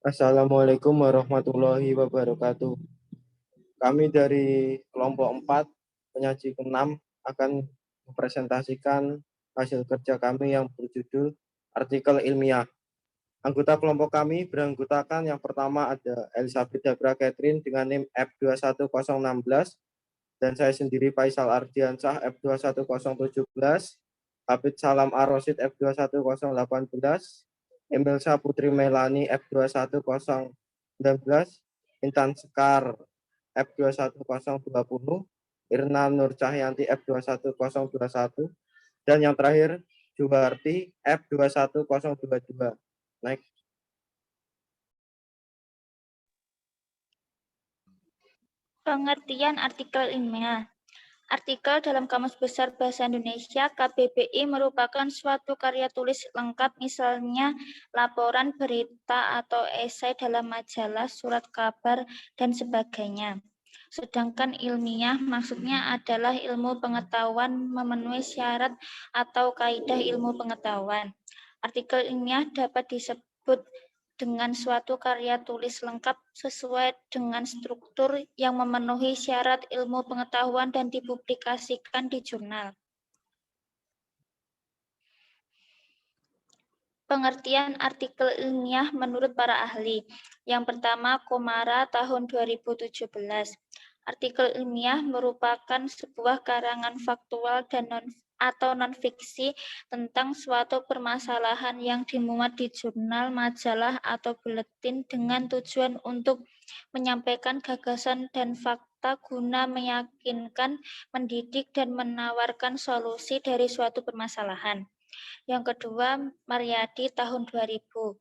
Assalamualaikum warahmatullahi wabarakatuh. Kami dari kelompok 4, penyaji ke-6 akan mempresentasikan hasil kerja kami yang berjudul artikel ilmiah. Anggota kelompok kami beranggotakan yang pertama ada Elizabeth Dabra Catherine dengan NIM F21016 dan saya sendiri Faisal Ardiansyah F21017, Hafid Salam Ar-Rosyid F21018, Emilsa Putri Melani F21019, Intan Sekar F21020, Irna Nur Cahyanti F21021, dan yang terakhir Juharti F21022. Naik. Pengertian artikel ilmiah. Artikel dalam Kamus Besar Bahasa Indonesia KBBI merupakan suatu karya tulis lengkap, misalnya laporan, berita, atau esai dalam majalah, surat kabar, dan sebagainya. Sedangkan ilmiah maksudnya adalah ilmu pengetahuan memenuhi syarat atau kaidah ilmu pengetahuan. Artikel ilmiah dapat disebut dengan suatu karya tulis lengkap sesuai dengan struktur yang memenuhi syarat ilmu pengetahuan dan dipublikasikan di jurnal. Pengertian artikel ilmiah menurut para ahli. Yang pertama, Komara tahun 2017. Artikel ilmiah merupakan sebuah karangan faktual dan non-fiksi tentang suatu permasalahan yang dimuat di jurnal, majalah, atau buletin dengan tujuan untuk menyampaikan gagasan dan fakta guna meyakinkan, mendidik, dan menawarkan solusi dari suatu permasalahan. Yang kedua, Mariadi tahun 2000.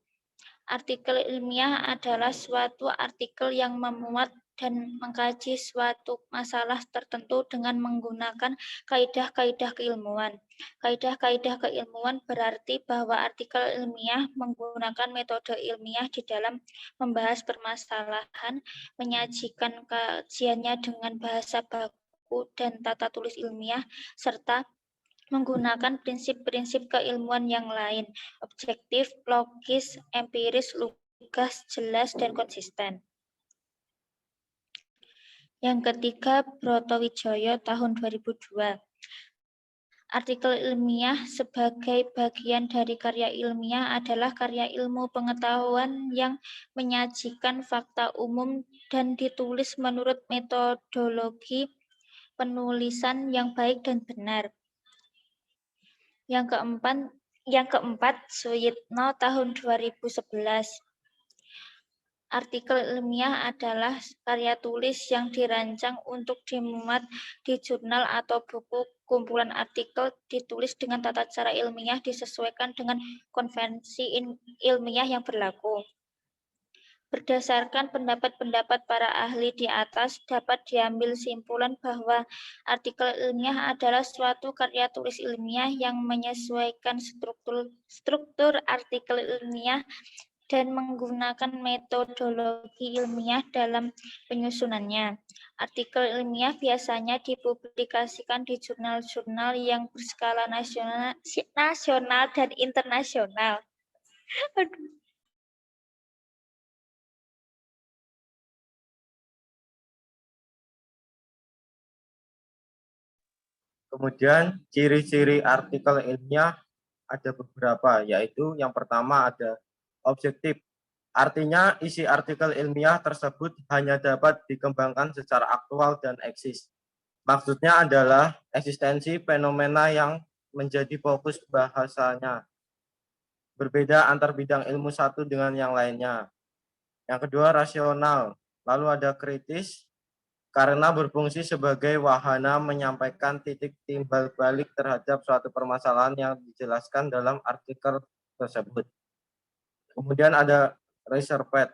Artikel ilmiah adalah suatu artikel yang memuat dan mengkaji suatu masalah tertentu dengan menggunakan kaidah-kaidah keilmuan. Kaidah-kaidah keilmuan berarti bahwa artikel ilmiah menggunakan metode ilmiah di dalam membahas permasalahan, menyajikan kajiannya dengan bahasa baku dan tata tulis ilmiah, serta menggunakan prinsip-prinsip keilmuan yang lain, objektif, logis, empiris, lugas, jelas, dan konsisten. Yang ketiga, Brotowijoyo tahun 2002. Artikel ilmiah sebagai bagian dari karya ilmiah adalah karya ilmu pengetahuan yang menyajikan fakta umum dan ditulis menurut metodologi penulisan yang baik dan benar. Yang keempat, Suyitno tahun 2011. Artikel ilmiah adalah karya tulis yang dirancang untuk dimuat di jurnal atau buku. Kumpulan artikel ditulis dengan tata cara ilmiah disesuaikan dengan konvensi ilmiah yang berlaku. Berdasarkan pendapat-pendapat para ahli di atas, dapat diambil simpulan bahwa artikel ilmiah adalah suatu karya tulis ilmiah yang menyesuaikan struktur artikel ilmiah dan menggunakan metodologi ilmiah dalam penyusunannya. Artikel ilmiah biasanya dipublikasikan di jurnal-jurnal yang berskala nasional dan internasional. Kemudian ciri-ciri artikel ilmiah ada beberapa, yaitu yang pertama ada objektif. Artinya isi artikel ilmiah tersebut hanya dapat dikembangkan secara aktual dan eksis. Maksudnya adalah eksistensi fenomena yang menjadi fokus bahasanya. Berbeda antar bidang ilmu satu dengan yang lainnya. Yang kedua rasional, lalu ada kritis, karena berfungsi sebagai wahana menyampaikan titik timbal balik terhadap suatu permasalahan yang dijelaskan dalam artikel tersebut. Kemudian ada reserved,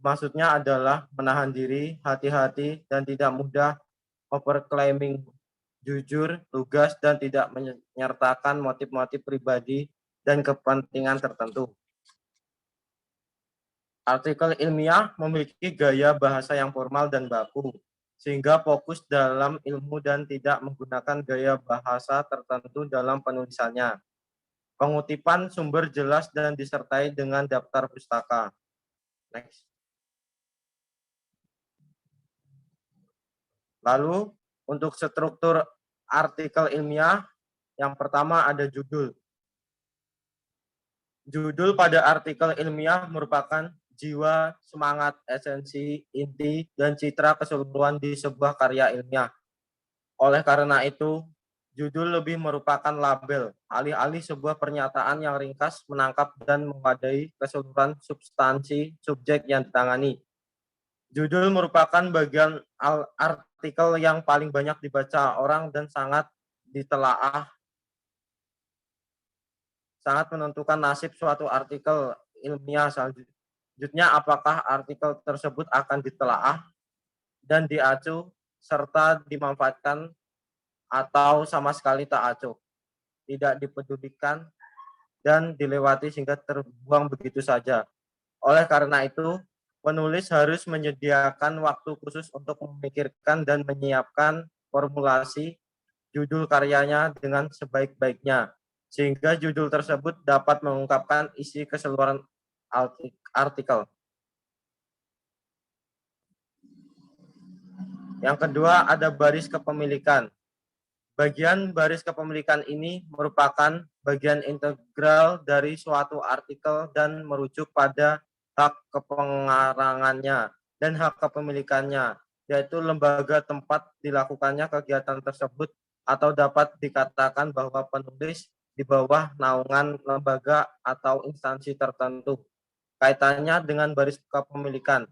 maksudnya adalah menahan diri, hati-hati, dan tidak mudah overclaiming, jujur, lugas, dan tidak menyertakan motif-motif pribadi dan kepentingan tertentu. Artikel ilmiah memiliki gaya bahasa yang formal dan baku, sehingga fokus dalam ilmu dan tidak menggunakan gaya bahasa tertentu dalam penulisannya. Pengutipan sumber jelas dan disertai dengan daftar pustaka. Next. Lalu untuk struktur artikel ilmiah, yang pertama ada judul. Judul pada artikel ilmiah merupakan jiwa, semangat, esensi, inti, dan citra keseluruhan di sebuah karya ilmiah. Oleh karena itu, judul lebih merupakan label, alih-alih sebuah pernyataan yang ringkas, menangkap, dan mewadai keseluruhan substansi subjek yang ditangani. Judul merupakan bagian artikel yang paling banyak dibaca orang dan sangat ditelaah, sangat menentukan nasib suatu artikel ilmiah. Selanjutnya, apakah artikel tersebut akan ditelaah dan diacu serta dimanfaatkan atau sama sekali tak acuh, tidak dipedulikan dan dilewati sehingga terbuang begitu saja. Oleh karena itu, penulis harus menyediakan waktu khusus untuk memikirkan dan menyiapkan formulasi judul karyanya dengan sebaik-baiknya, sehingga judul tersebut dapat mengungkapkan isi keseluruhan artikel. Yang kedua, ada baris kepemilikan. Bagian baris kepemilikan ini merupakan bagian integral dari suatu artikel dan merujuk pada hak kepengarangannya dan hak kepemilikannya, yaitu lembaga tempat dilakukannya kegiatan tersebut, atau dapat dikatakan bahwa penulis di bawah naungan lembaga atau instansi tertentu. Kaitannya dengan baris kepemilikan,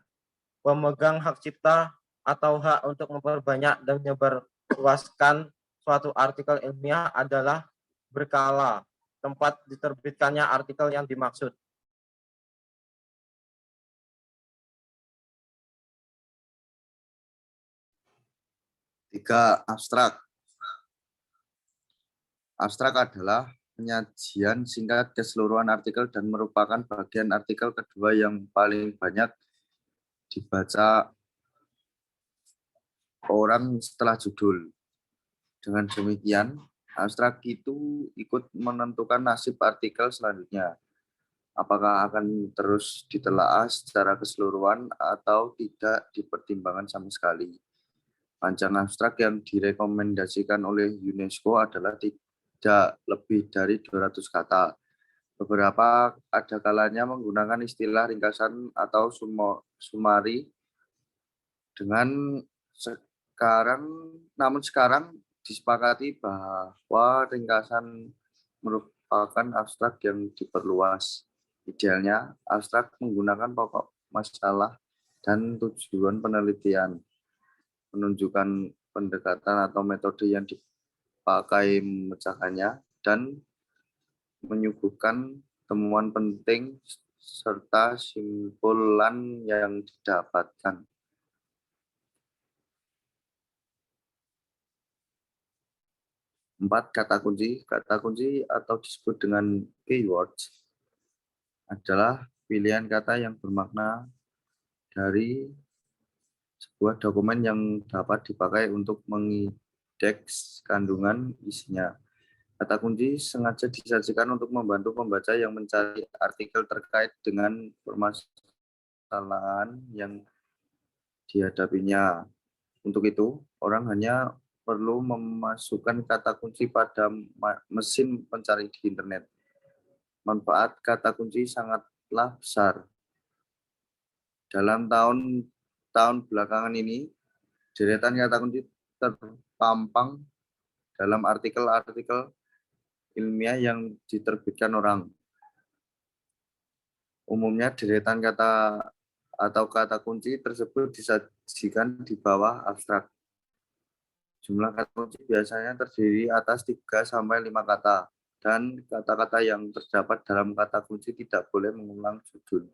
pemegang hak cipta atau hak untuk memperbanyak dan menyebarluaskan suatu artikel ilmiah adalah berkala tempat diterbitkannya artikel yang dimaksud. Tiga, abstrak. Abstrak adalah penyajian singkat keseluruhan artikel dan merupakan bagian artikel kedua yang paling banyak dibaca orang setelah judul. Dengan demikian, abstrak itu ikut menentukan nasib artikel selanjutnya. Apakah akan terus ditelaah secara keseluruhan atau tidak dipertimbangkan sama sekali. Panjang abstrak yang direkomendasikan oleh UNESCO adalah tidak lebih dari 200 kata. Beberapa ada kalanya menggunakan istilah ringkasan atau sumari namun sekarang disepakati bahwa ringkasan merupakan abstrak yang diperluas. Idealnya, abstrak menggunakan pokok masalah dan tujuan penelitian, menunjukkan pendekatan atau metode yang dipakai memecahkannya, dan menyuguhkan temuan penting serta simpulan yang didapatkan. Empat, kata kunci. Kata kunci atau disebut dengan keywords adalah pilihan kata yang bermakna dari sebuah dokumen yang dapat dipakai untuk mengindeks kandungan isinya. Kata kunci sengaja disajikan untuk membantu pembaca yang mencari artikel terkait dengan permasalahan yang dihadapinya. Untuk itu, orang hanya perlu memasukkan kata kunci pada mesin pencari di internet. Manfaat kata kunci sangatlah besar. Dalam tahun belakangan ini, deretan kata kunci terpampang dalam artikel-artikel ilmiah yang diterbitkan orang. Umumnya deretan kata atau kata kunci tersebut disajikan di bawah abstrak. Jumlah kata kunci biasanya terdiri atas 3-5 kata, dan kata-kata yang terdapat dalam kata kunci tidak boleh mengulang judul.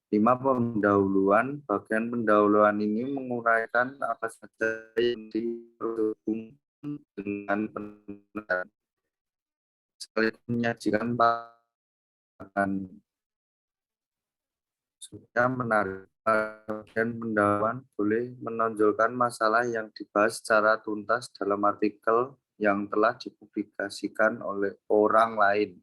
5. Pendahuluan. Bagian pendahuluan ini menguraikan apa saja yang dihubungkan dengan penelitian, sekaligus menyajikan bahan supaya menarik. Bagian pendahuluan boleh menonjolkan masalah yang dibahas secara tuntas dalam artikel yang telah dipublikasikan oleh orang lain.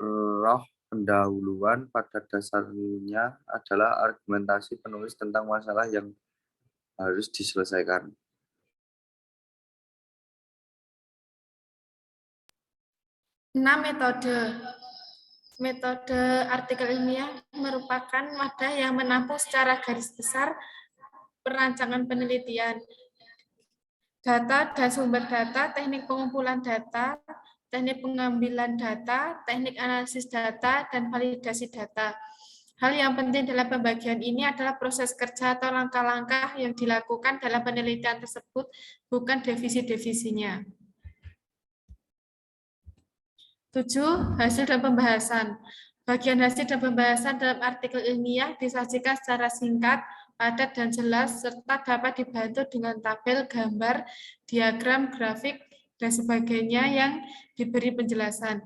roh pendahuluan pada dasarnya adalah argumentasi penulis tentang masalah yang harus diselesaikan. Metode. Metode artikel ilmiah merupakan wadah yang menampung secara garis besar perancangan penelitian, data dan sumber data, teknik pengumpulan data, teknik pengambilan data, teknik analisis data, dan validasi data. Hal yang penting dalam pembagian ini adalah proses kerja atau langkah-langkah yang dilakukan dalam penelitian tersebut, bukan divisi-divisinya. 7. Hasil dan pembahasan. Bagian hasil dan pembahasan dalam artikel ilmiah disajikan secara singkat, padat, dan jelas, serta dapat dibantu dengan tabel, gambar, diagram, grafik, dan sebagainya yang diberi penjelasan.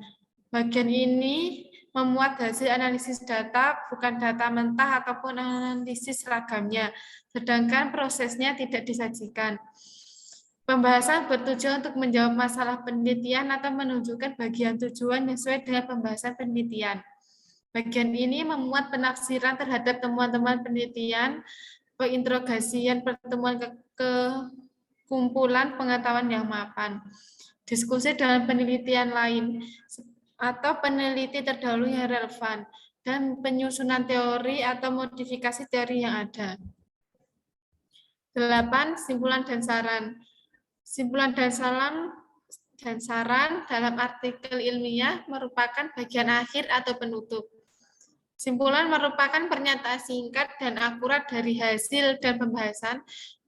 Bagian ini memuat hasil analisis data, bukan data mentah ataupun analisis seragamnya, sedangkan prosesnya tidak disajikan. Pembahasan bertujuan untuk menjawab masalah penelitian atau menunjukkan bagian tujuan yang sesuai dengan pembahasan penelitian. Bagian ini memuat penafsiran terhadap temuan-temuan penelitian, penginterogasian pertemuan kumpulan pengetahuan yang mapan, diskusi dalam penelitian lain, atau peneliti terdahulu yang relevan, dan penyusunan teori atau modifikasi teori yang ada. 8. Simpulan dan saran. Simpulan dan saran dalam artikel ilmiah merupakan bagian akhir atau penutup. Simpulan merupakan pernyataan singkat dan akurat dari hasil dan pembahasan,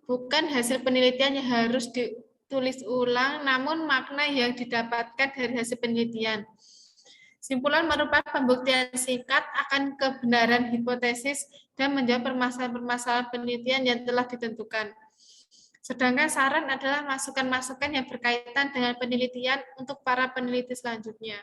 bukan hasil penelitian yang harus ditulis ulang, namun makna yang didapatkan dari hasil penelitian. Simpulan merupakan pembuktian singkat akan kebenaran hipotesis dan menjawab permasalahan-permasalahan penelitian yang telah ditentukan. Sedangkan saran adalah masukan-masukan yang berkaitan dengan penelitian untuk para peneliti selanjutnya.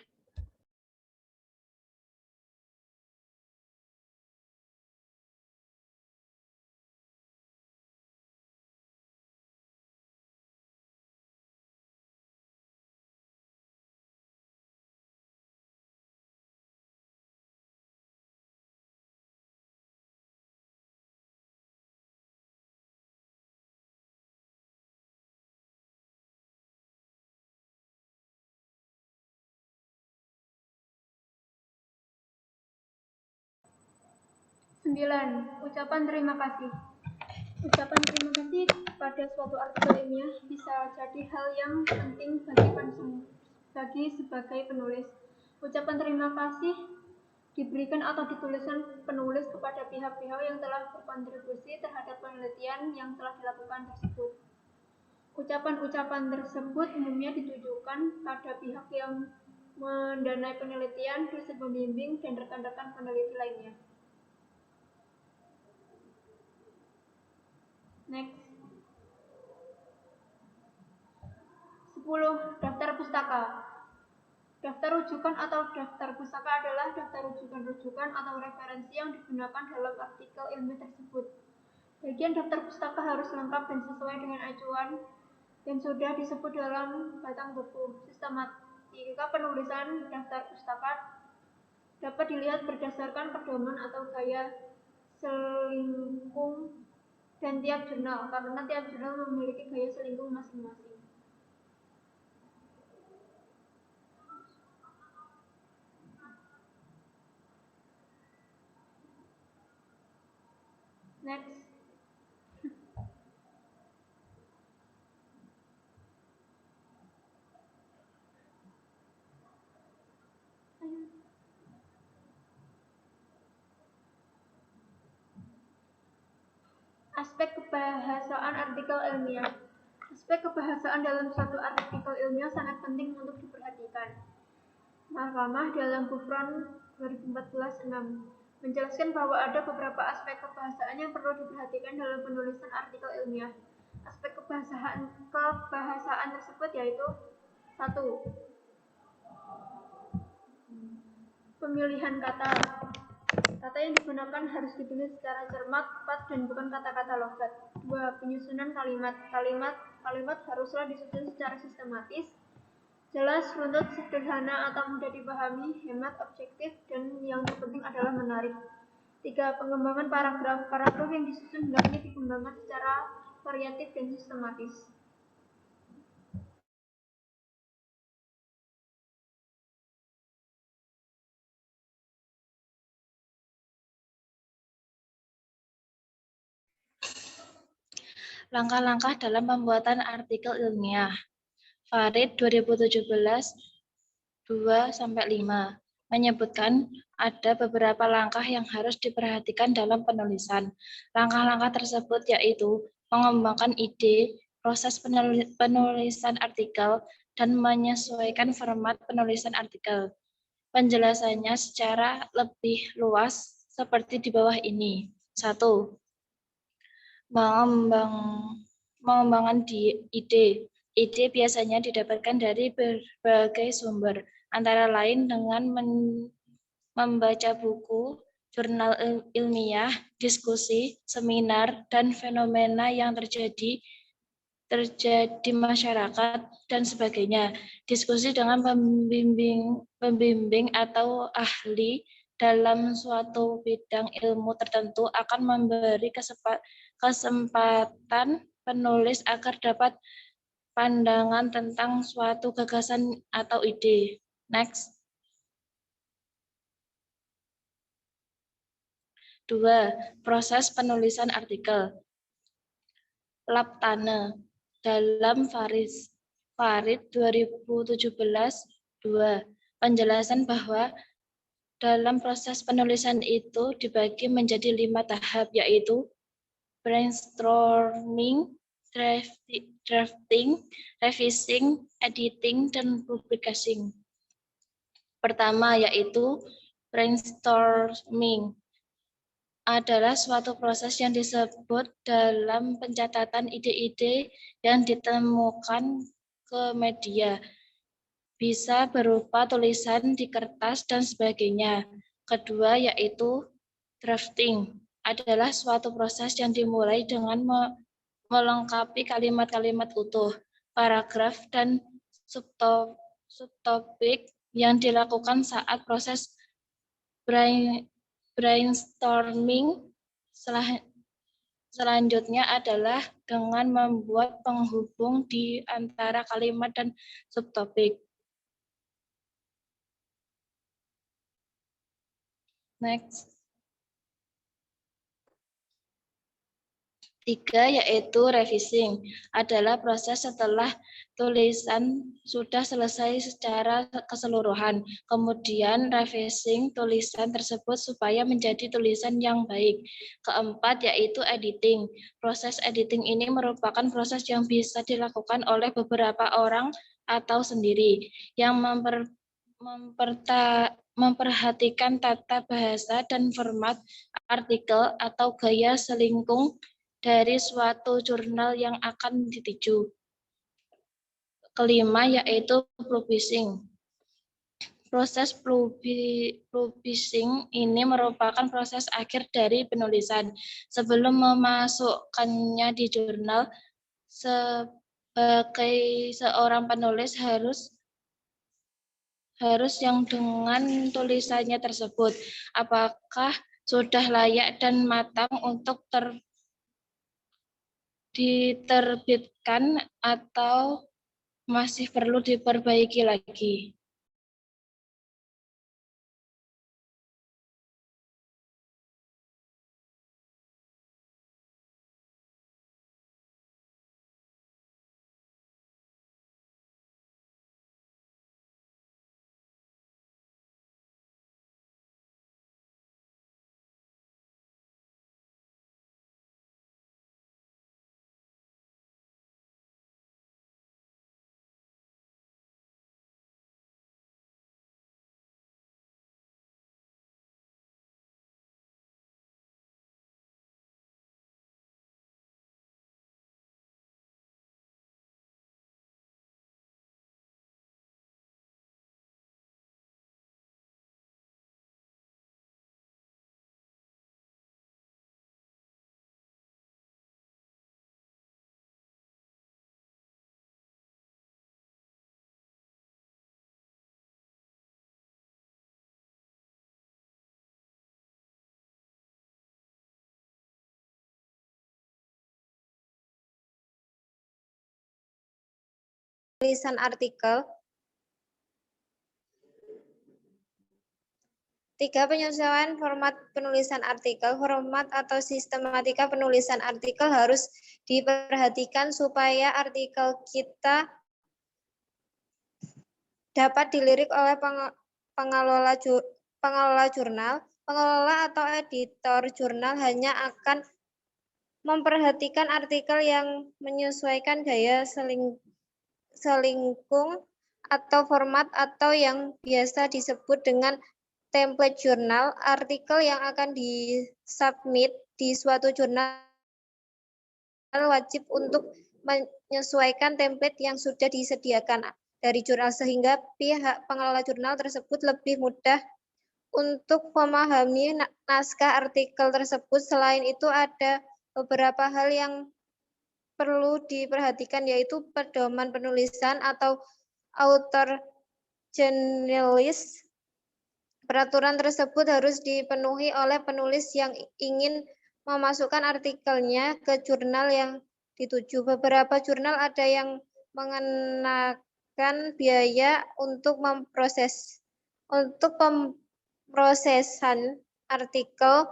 Ucapan terima kasih. Ucapan terima kasih pada suatu artikel ilmiah bisa jadi hal yang penting bagi sebagai penulis. Ucapan terima kasih diberikan atau dituliskan penulis kepada pihak-pihak yang telah berkontribusi terhadap penelitian yang telah dilakukan tersebut. Ucapan-ucapan tersebut umumnya ditujukan pada pihak yang mendanai penelitian, dosen pembimbing, dan rekan-rekan peneliti lainnya. Next. 10. Daftar pustaka. Daftar rujukan atau daftar pustaka adalah daftar rujukan-rujukan atau referensi yang digunakan dalam artikel ilmiah tersebut. Bagian daftar pustaka harus lengkap dan sesuai dengan acuan yang sudah disebut dalam batang buku. Sistematika penulisan daftar pustaka dapat dilihat berdasarkan pedoman atau gaya selingkung dan tiap jurnal, karena tiap jurnal memiliki gaya selingkung masing-masing. Next. Aspek kebahasaan artikel ilmiah. Aspek kebahasaan dalam suatu artikel ilmiah sangat penting untuk diperhatikan. Mahkamah dalam Gufron 2014-6 menjelaskan bahwa ada beberapa aspek kebahasaan yang perlu diperhatikan dalam penulisan artikel ilmiah. Aspek kebahasaan tersebut yaitu 1. Pemilihan kata. Kata yang digunakan harus dipilih secara cermat, tepat, dan bukan kata-kata logat. 2. Penyusunan kalimat. Kalimat haruslah disusun secara sistematis, Jelas, runtut, sederhana atau mudah dipahami, hemat, objektif, dan yang terpenting adalah menarik. 3. Pengembangan paragraf. Paragraf yang disusun hendaknya dikembangkan secara variatif dan sistematis. Langkah-langkah dalam pembuatan artikel ilmiah. Farid 2017 2-5 menyebutkan ada beberapa langkah yang harus diperhatikan dalam penulisan. Langkah-langkah tersebut yaitu mengembangkan ide, proses penulisan artikel, dan menyesuaikan format penulisan artikel. Penjelasannya secara lebih luas seperti di bawah ini. 1. Mengembangkan ide. Ide biasanya didapatkan dari berbagai sumber, antara lain dengan membaca buku, jurnal ilmiah, diskusi, seminar, dan fenomena yang terjadi masyarakat, dan sebagainya. Diskusi dengan pembimbing atau ahli dalam suatu bidang ilmu tertentu akan memberi kesempatan penulis agar dapat pandangan tentang suatu gagasan atau ide. Next. 2. Proses penulisan artikel. Laptane dalam Farid 2017 2. Penjelasan bahwa dalam proses penulisan itu dibagi menjadi 5 tahap, yaitu brainstorming, drafting, revising, editing, dan publishing. Pertama yaitu brainstorming adalah suatu proses yang disebut dalam pencatatan ide-ide yang ditemukan ke media. Bisa berupa tulisan di kertas dan sebagainya. Kedua yaitu drafting adalah suatu proses yang dimulai dengan melengkapi kalimat-kalimat utuh, paragraf, dan subtopik yang dilakukan saat proses brainstorming. Selanjutnya adalah dengan membuat penghubung di antara kalimat dan subtopik. Next. 3 yaitu revising adalah proses setelah tulisan sudah selesai secara keseluruhan. Kemudian revising tulisan tersebut supaya menjadi tulisan yang baik. Keempat yaitu editing. Proses editing ini merupakan proses yang bisa dilakukan oleh beberapa orang atau sendiri yang memperhatikan tata bahasa dan format artikel atau gaya selingkung dari suatu jurnal yang akan dituju. Kelima yaitu publishing. Proses publishing ini merupakan proses akhir dari penulisan. Sebelum memasukkannya di jurnal, sebagai seorang penulis harus yang dengan tulisannya tersebut, apakah sudah layak dan matang untuk diterbitkan atau masih perlu diperbaiki lagi. penulisan artikel. 3. Penyesuaian format penulisan artikel. Format atau sistematika penulisan artikel harus diperhatikan supaya artikel kita dapat dilirik oleh pengelola jurnal. Pengelola atau editor jurnal hanya akan memperhatikan artikel yang menyesuaikan gaya selingkung atau format atau yang biasa disebut dengan template jurnal. Artikel yang akan disubmit di suatu jurnal wajib untuk menyesuaikan template yang sudah disediakan dari jurnal sehingga pihak pengelola jurnal tersebut lebih mudah untuk memahami naskah artikel tersebut. Selain itu ada beberapa hal yang perlu diperhatikan yaitu pedoman penulisan atau author journalist. Peraturan tersebut harus dipenuhi oleh penulis yang ingin memasukkan artikelnya ke jurnal yang dituju. Beberapa jurnal ada yang mengenakan biaya untuk pemrosesan artikel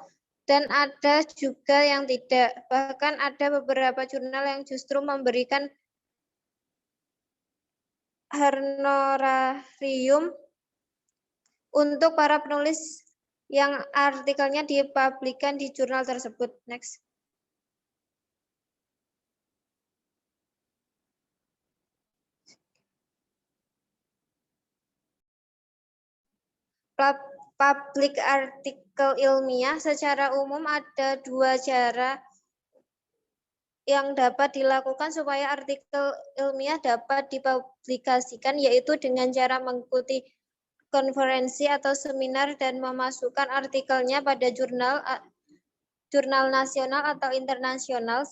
dan ada juga yang tidak. Bahkan ada beberapa jurnal yang justru memberikan honorarium untuk para penulis yang artikelnya dipublikkan di jurnal tersebut. Next. Publik artikel ilmiah secara umum ada 2 cara yang dapat dilakukan supaya artikel ilmiah dapat dipublikasikan, yaitu dengan cara mengikuti konferensi atau seminar dan memasukkan artikelnya pada jurnal nasional atau internasional.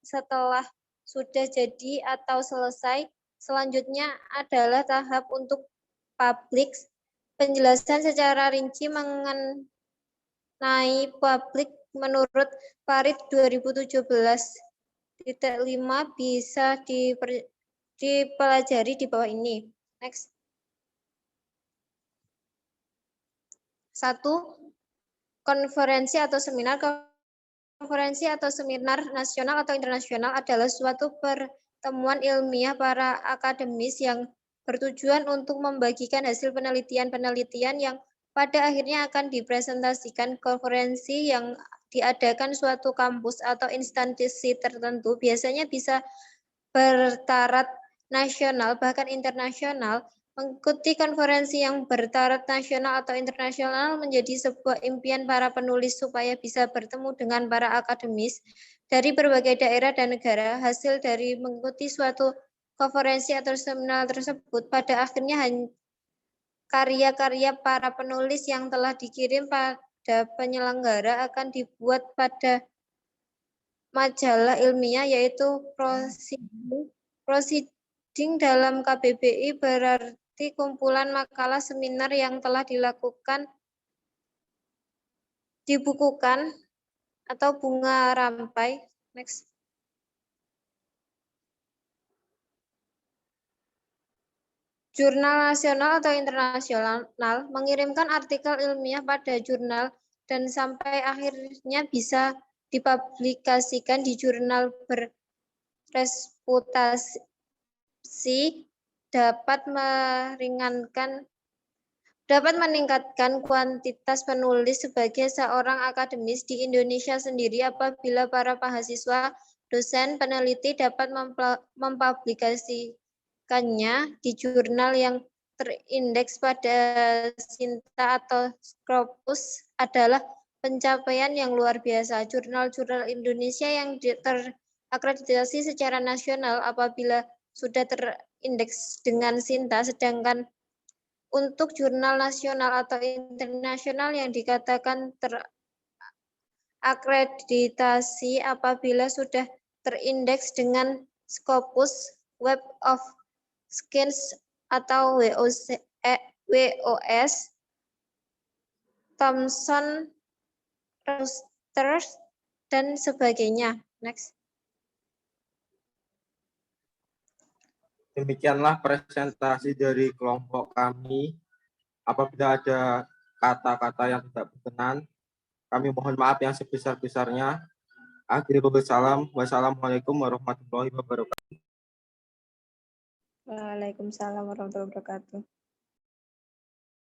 Setelah sudah jadi atau selesai, selanjutnya adalah tahap untuk publik. Penjelasan secara rinci mengenai publik menurut Farid 2017 5 bisa dipelajari di bawah ini. Next. 1. Konferensi atau seminar. Konferensi atau seminar nasional atau internasional adalah suatu pertemuan ilmiah para akademis yang bertujuan untuk membagikan hasil penelitian-penelitian yang pada akhirnya akan dipresentasikan. Konferensi yang diadakan suatu kampus atau instansi tertentu biasanya bisa bertaraf nasional bahkan internasional. Mengikuti konferensi yang bertaraf nasional atau internasional menjadi sebuah impian para penulis supaya bisa bertemu dengan para akademis dari berbagai daerah dan negara. Hasil dari mengikuti suatu konferensi atau seminar tersebut pada akhirnya karya-karya para penulis yang telah dikirim pada penyelenggara akan dibuat pada majalah ilmiah, yaitu proceeding dalam KBBI berarti kumpulan makalah seminar yang telah dibukukan atau bunga rampai. Next. Jurnal nasional atau internasional mengirimkan artikel ilmiah pada jurnal dan sampai akhirnya bisa dipublikasikan di jurnal berreputasi dapat meningkatkan kuantitas penulis sebagai seorang akademis di Indonesia sendiri apabila para mahasiswa, dosen, peneliti dapat mempublikasikannya di jurnal yang terindeks pada Sinta atau Scopus adalah pencapaian yang luar biasa. Jurnal-jurnal Indonesia yang terakreditasi secara nasional apabila sudah terindeks dengan Sinta, sedangkan untuk jurnal nasional atau internasional yang dikatakan terakreditasi apabila sudah terindeks dengan Scopus, Web of Science atau WOS, Thomson Reuters, dan sebagainya. Next. Demikianlah presentasi dari kelompok kami. Apabila ada kata-kata yang tidak berkenan, kami mohon maaf yang sebesar-besarnya. Akhirul salam. Wassalamualaikum warahmatullahi wabarakatuh. Waalaikumsalam warahmatullahi wabarakatuh.